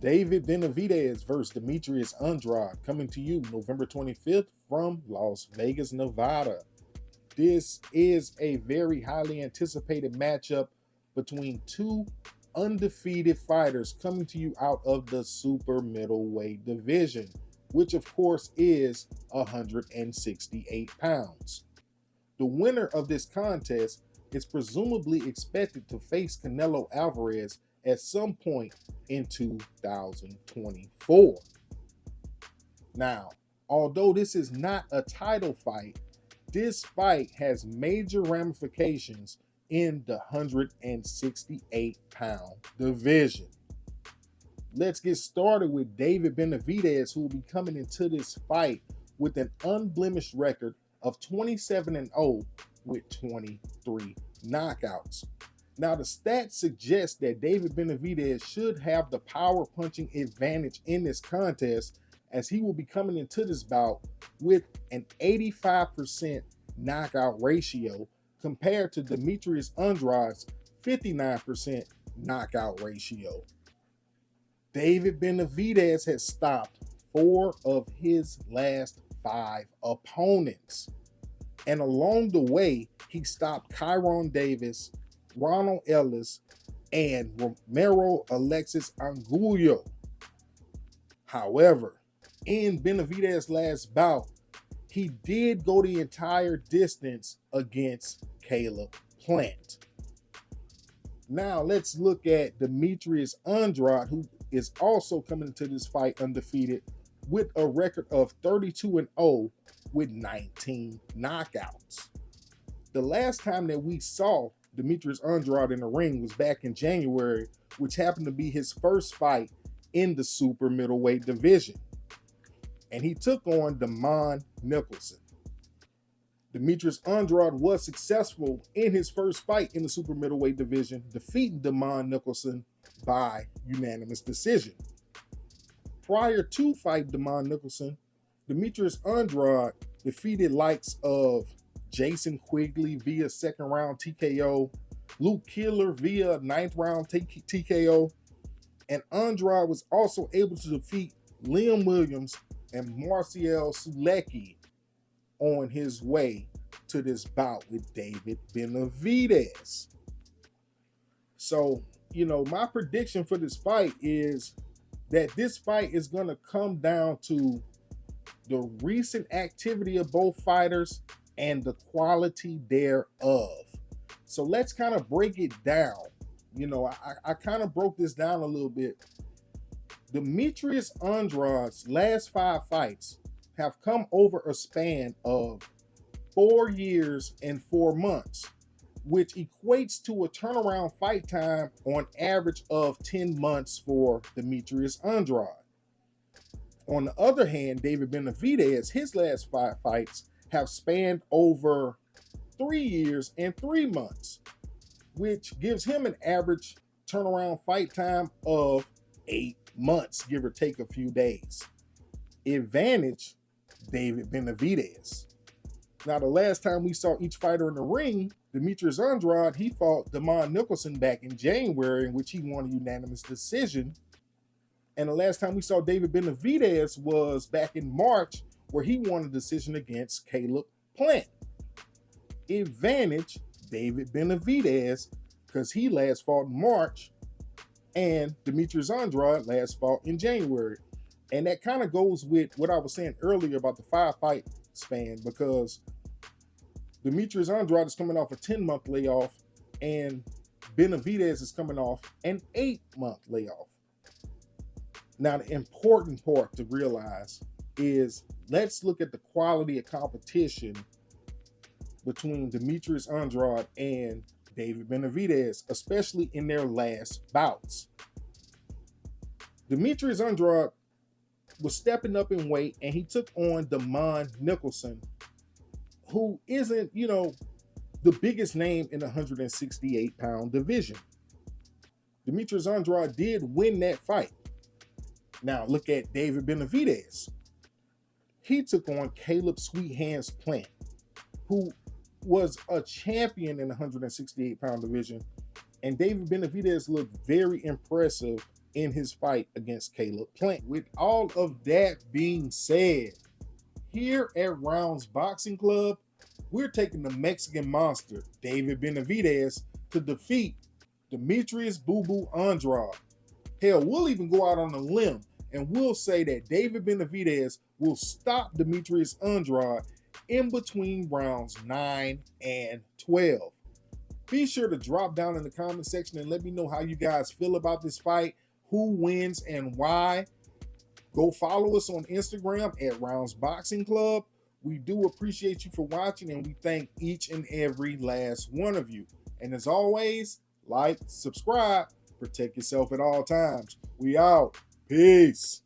David Benavidez versus Demetrius Andrade, coming to you November 25th from Las Vegas, Nevada. This is a very highly anticipated matchup between two undefeated fighters coming to you out of the super middleweight division, which of course is 168 pounds. The winner of this contest is presumably expected to face Canelo Alvarez at some point in 2024. Now, although this is not a title fight, this fight has major ramifications in the 168-pound division. Let's get started with David Benavidez, who will be coming into this fight with an unblemished record of 27-0 with 23 knockouts. Now, the stats suggest that David Benavidez should have the power punching advantage in this contest, as he will be coming into this bout with an 85% knockout ratio compared to Demetrius Andrade's 59% knockout ratio. David Benavidez has stopped 4 of his last 5 opponents. And along the way, he stopped Kyron Davis, Ronald Ellis, and Romero Alexis Angulo. However, in Benavidez's last bout, he did go the entire distance against Caleb Plant. Now let's look at Demetrius Andrade, who is also coming into this fight undefeated with a record of 32-0 with 19 knockouts. The last time that we saw Demetrius Andrade in the ring was back in January, which happened to be his first fight in the super middleweight division. And he took on Damon Nicholson. Demetrius Andrade was successful in his first fight in the super middleweight division, defeating Damon Nicholson by unanimous decision. Prior to fighting Damon Nicholson, Demetrius Andrade defeated likes of Jason Quigley via second round TKO, Luke Killer via ninth round TKO, and Andrade was also able to defeat Liam Williams and Marcel Sulecki on his way to this bout with David Benavidez. So, my prediction for this fight is that this fight is going to come down to the recent activity of both fighters and the quality thereof. So let's kind of break it down. I kind of broke this down a little bit. Demetrius Andrade's last 5 fights have come over a span of 4 years and 4 months, which equates to a turnaround fight time on average of 10 months for Demetrius Andrade. On the other hand, David Benavidez, his last 5 fights have spanned over 3 years and 3 months, which gives him an average turnaround fight time of 8 months, give or take a few days. Advantage, David Benavidez. Now, the last time we saw each fighter in the ring, Demetrius Andrade, he fought Damon Nicholson back in January, in which he won a unanimous decision. And the last time we saw David Benavidez was back in March, where he won a decision against Caleb Plant. Advantage, David Benavidez, because he last fought in March, and Demetrius Andrade last fought in January. And that kind of goes with what I was saying earlier about the 5-fight span, because Demetrius Andrade is coming off a 10-month layoff, and Benavidez is coming off an 8-month layoff. Now, the important part to realize is let's look at the quality of competition between Demetrius Andrade and David Benavidez, especially in their last bouts. Demetrius Andrade was stepping up in weight, and he took on Damon Nicholson, who isn't, the biggest name in the 168-pound division. Demetrius Andrade did win that fight. Now, look at David Benavidez. He took on Caleb Sweet Hands Plant, who was a champion in the 168-pound division, and David Benavidez looked very impressive in his fight against Caleb Plant. With all of that being said, here at Rounds Boxing Club, we're taking the Mexican monster, David Benavidez, to defeat Demetrius Boo Boo Andrade. Hell, we'll even go out on a limb and we'll say that David Benavidez will stop Demetrius Andrade in between rounds 9 and 12. Be sure to drop down in the comment section and let me know how you guys feel about this fight, who wins and why. Go follow us on Instagram at Rounds Boxing Club. We do appreciate you for watching, and we thank each and every last one of you. And as always, like, subscribe, protect yourself at all times. We out. Peace.